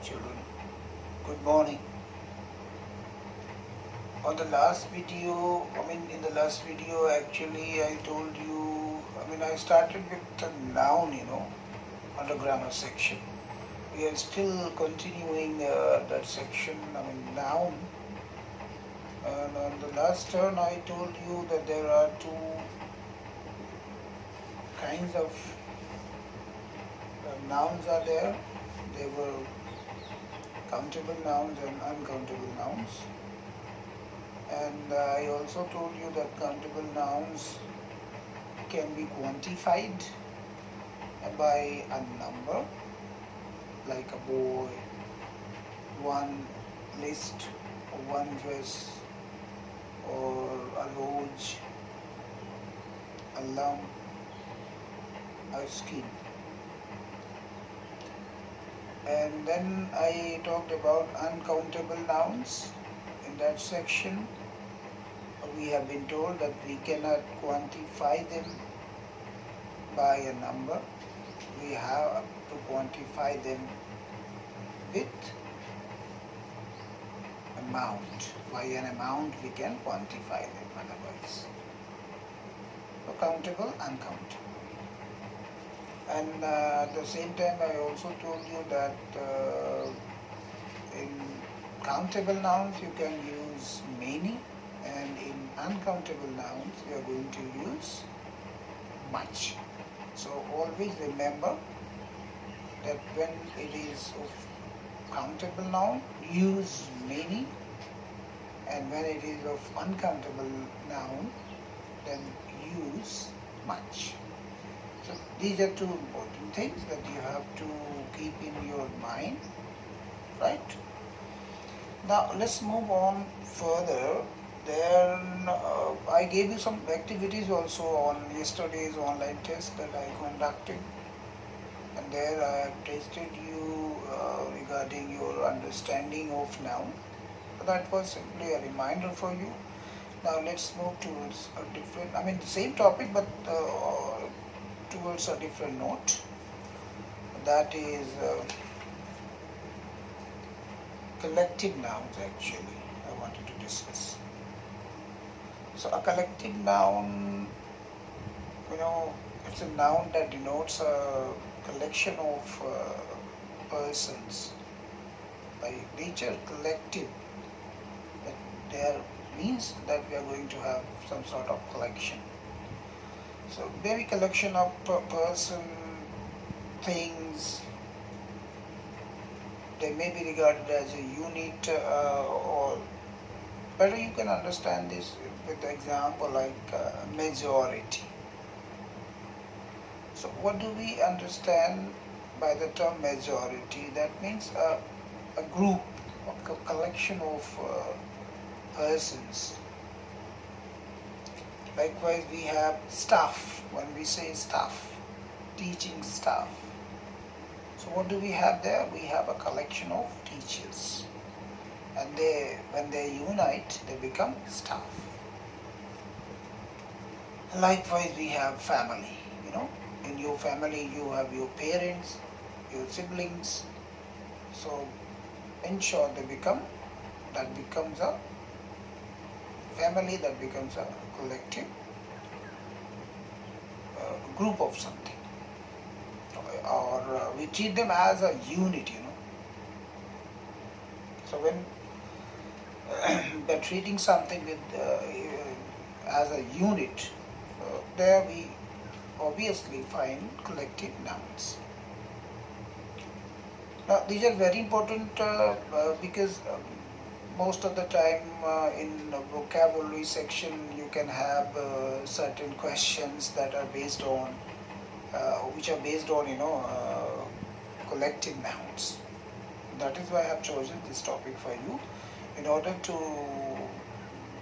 children. Good morning. On the last video, in the last video actually I told you, I started with the noun, under grammar section. We are still continuing that section, noun. And on the last turn I told you that there are two kinds of nouns are there. They were countable nouns and uncountable nouns. And I also told you that countable nouns can be quantified by a number, like a boy, one list, or one dress, or a roach, a lump, a skin. And then I talked about uncountable nouns. In that section, we have been told that we cannot quantify them by a number. We have to quantify them with amount. By an amount we can quantify them otherwise. So countable, uncountable. And at the same time I also told you that in countable nouns you can use many, and in uncountable nouns you are going to use much. So always remember that when it is of countable noun, use many, and when it is of uncountable noun, then use much. So these are two important things that you have to keep in your mind, right? Now let's move on further. Then I gave you some activities also on yesterday's online test that I conducted, and there I have tested you regarding your understanding of noun. So that was simply a reminder for you. Now let's move towards a different, the same topic but towards a different note. That is collective nouns actually I wanted to discuss. So a collective noun, it's a noun that denotes a collection of persons. By nature collective, that there means that we are going to have some sort of collection. So maybe collection of person, things, they may be regarded as a unit, or better you can understand this with the example like majority. So what do we understand by the term majority? That means a group, a collection of persons. Likewise we have staff. When we say staff, teaching staff. So what do we have there? We have a collection of teachers, and when they unite, they become staff. Likewise we have family. In your family you have your parents, your siblings. So in short, that becomes a family, that becomes a collective group of something, or we treat them as a unit. So when we're treating something with as a unit, there we obviously find collective nouns. Now these are very important because most of the time in the vocabulary section you can have certain questions that are based on collective nouns. That is why I have chosen this topic for you, in order to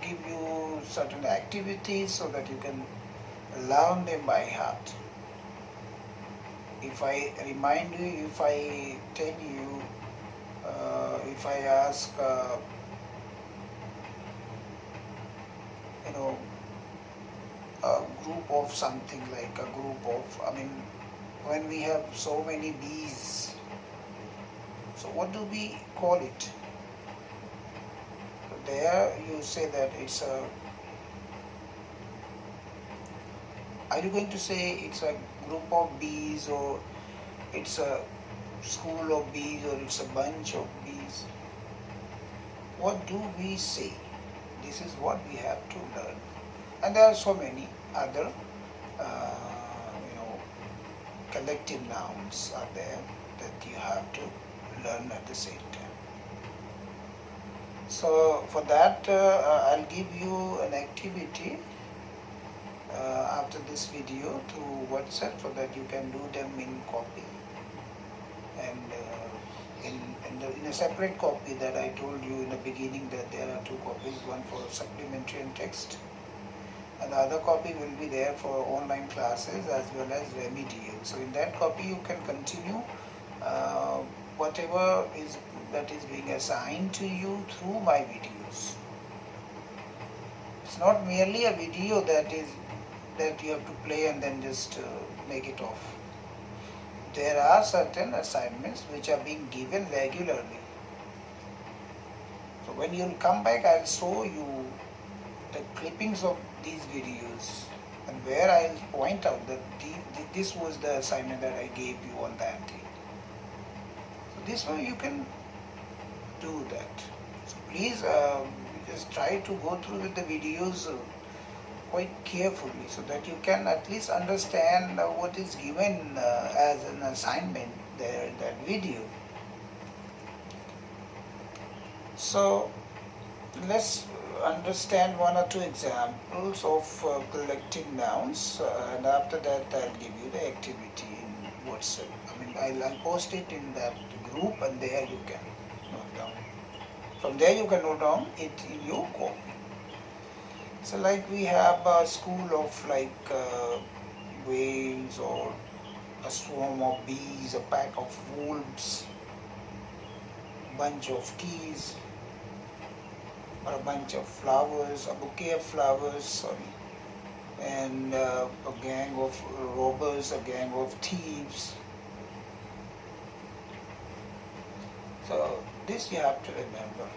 give you certain activities so that you can learn them by heart. If I remind you, if I tell you, if I ask, a group of something, like a group of, when we have so many bees, So what do we call it? So there you say that it's a, are you going to say it's a group of bees, or it's a school of bees, or it's a bunch of bees? What do we say? This is what we have to learn. And there are so many other collective nouns are there that you have to learn at the same time. So for that I'll give you an activity after this video through WhatsApp, so that you can do them in copy, and in a separate copy that I told you in the beginning that there are two copies, one for supplementary and text, and the other copy will be there for online classes as well as remedial. So in that copy you can continue whatever that is being assigned to you through my videos. It's not merely a video that you have to play and then just make it off. There are certain assignments which are being given regularly. So when you will come back, I'll show you the clippings of these videos, and where I'll point out that this was the assignment that I gave you on that day. So this way you can do that. So please just try to go through with the videos quite carefully, so that you can at least understand what is given as an assignment there in that video. So let's understand one or two examples of collective nouns, and after that I'll give you the activity in WhatsApp. I'll post it in that group, and there you can note down. From there you can note down it in your copy. So like we have a school of whales, or a swarm of bees, a pack of wolves, a bunch of keys, or a bunch of flowers, a bouquet of flowers, and a gang of robbers, a gang of thieves. So this you have to remember.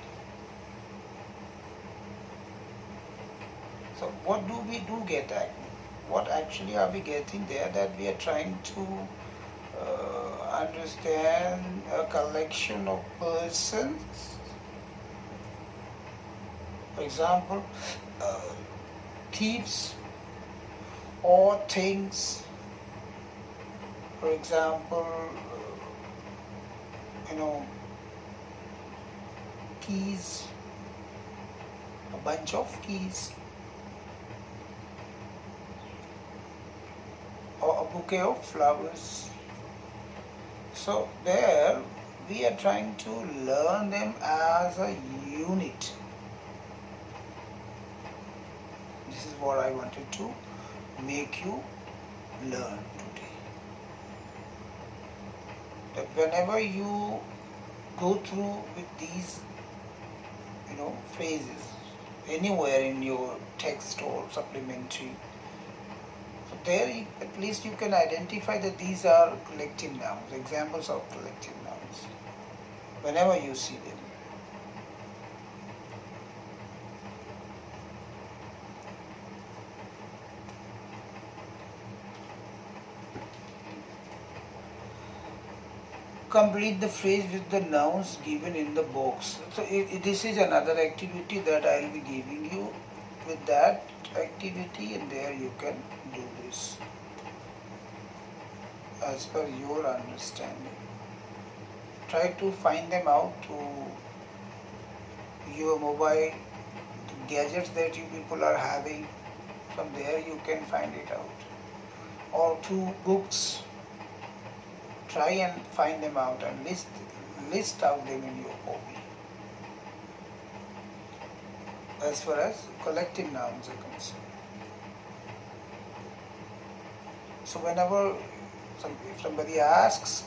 So what do we get at? What actually are we getting there? That we are trying to understand a collection of persons. For example, thieves, or things. For example, keys, a bunch of keys, or a bouquet of flowers. So there we are trying to learn them as a unit. This is what I wanted to make you learn today. That whenever you go through with these phrases anywhere in your text or supplementary, so there at least you can identify that these are collective nouns, examples of collective nouns, whenever you see them. Complete the phrase with the nouns given in the box. So this is another activity that I will be giving you. With that activity, and there you can do this as per your understanding. Try to find them out through your mobile, the gadgets that you people are having. From there you can find it out, or through books. Try and find them out and list out them in your copy, as far as collective nouns are concerned. So whenever if somebody asks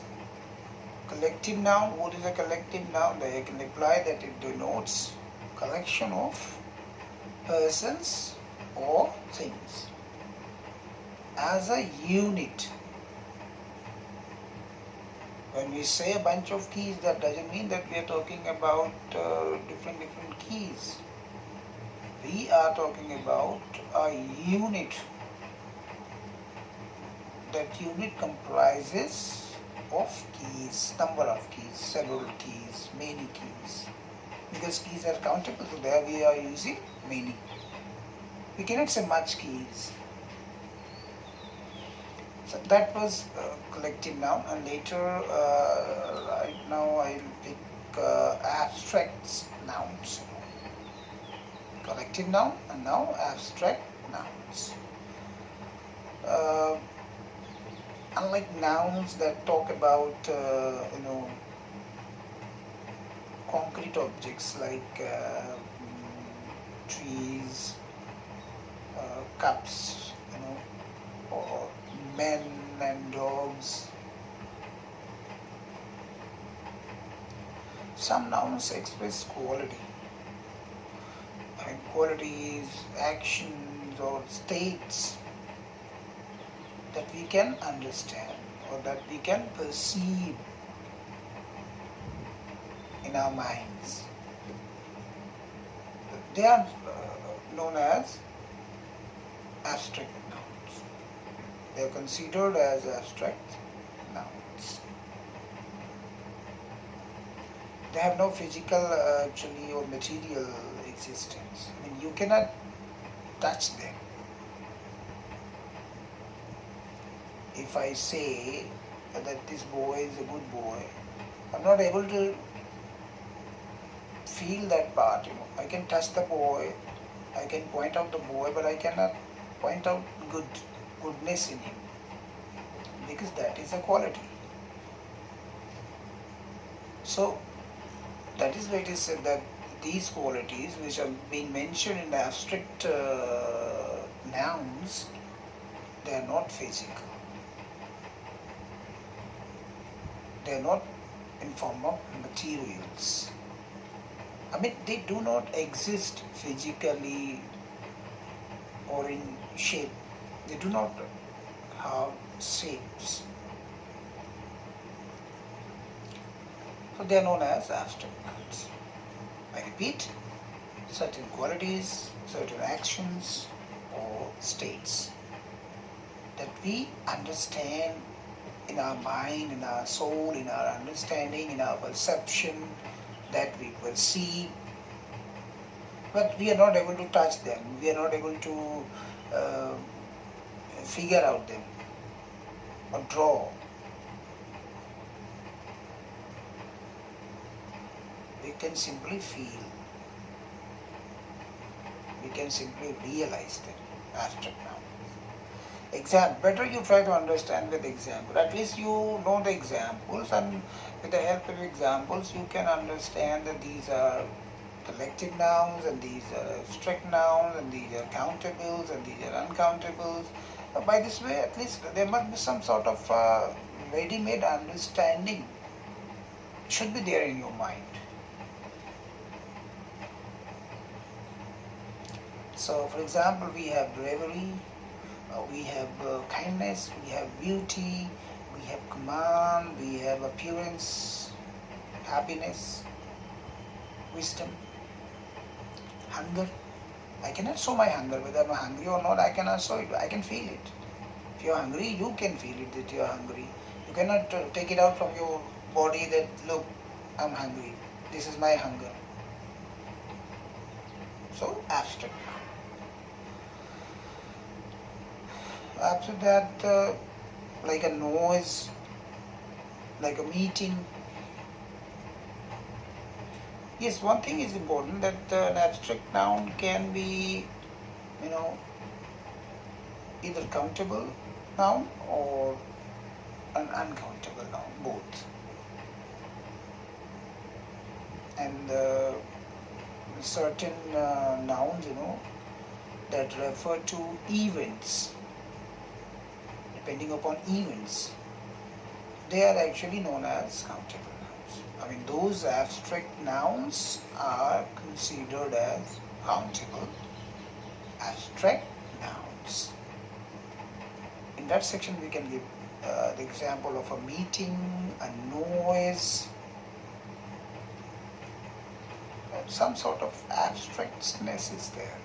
collective noun, what is a collective noun, they can reply that it denotes collection of persons or things as a unit. When we say a bunch of keys, that doesn't mean that we are talking about different keys. We are talking about a unit. That unit comprises of keys, number of keys, several keys, many keys. Because keys are countable, so there we are using many. We cannot say much keys. So that was collective noun, and later right now I'll pick abstract nouns. Collective noun and now abstract nouns. Unlike nouns that talk about concrete objects like trees, cups, or men and dogs. Some nouns express quality. Qualities, actions or states that we can understand or that we can perceive in our minds. They are known as abstract nouns. They are considered as abstract nouns. They have no physical actually or material existence. You cannot touch them. If I say that this boy is a good boy, I'm not able to feel that part. I can touch the boy, I can point out the boy, but I cannot point out goodness in him, because that is a quality. So that is why it is said that these qualities which are being mentioned in the abstract nouns, they are not physical. They are not in form of materials. They do not exist physically or in shape. They do not have shapes. So they are known as abstract nouns. I repeat, certain qualities, certain actions or states that we understand in our mind, in our soul, in our understanding, in our perception, that we perceive, but we are not able to touch them, we are not able to figure out them or draw. We can simply feel, we can simply realize them, abstract nouns. Better you try to understand with example. At least you know the examples, and with the help of examples you can understand that these are collective nouns and these are abstract nouns and these are countables and these are uncountables. By this way, at least there must be some sort of ready-made understanding should be there in your mind. So, for example, we have bravery, we have kindness, we have beauty, we have command, we have appearance, happiness, wisdom, hunger. I cannot show my hunger. Whether I'm hungry or not, I cannot show it. I can feel it. If you're hungry, you can feel it that you're hungry. You cannot take it out from your body that, look, I'm hungry. This is my hunger. So, abstract. After that, like a noise, like a meeting. Yes, one thing is important, that an abstract noun can be, either countable noun or an uncountable noun, both. And certain nouns, that refer to events, depending upon events, they are actually known as countable nouns. Those abstract nouns are considered as countable abstract nouns. In that section we can give the example of a meeting, a noise, some sort of abstractness is there.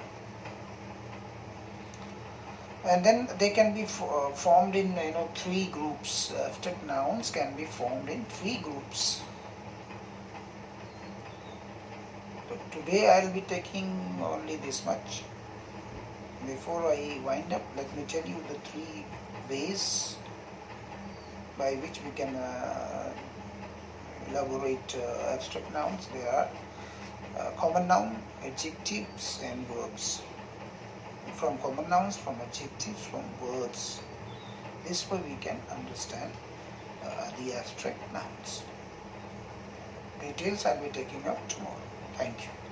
And then they can be formed in three groups. Abstract nouns can be formed in three groups. So today I will be taking only this much. Before I wind up, let me tell you the three ways by which we can elaborate abstract nouns. They are common noun, adjectives and verbs. From common nouns, from adjectives, from words. This way we can understand the abstract nouns. Details I will be taking up tomorrow. Thank you.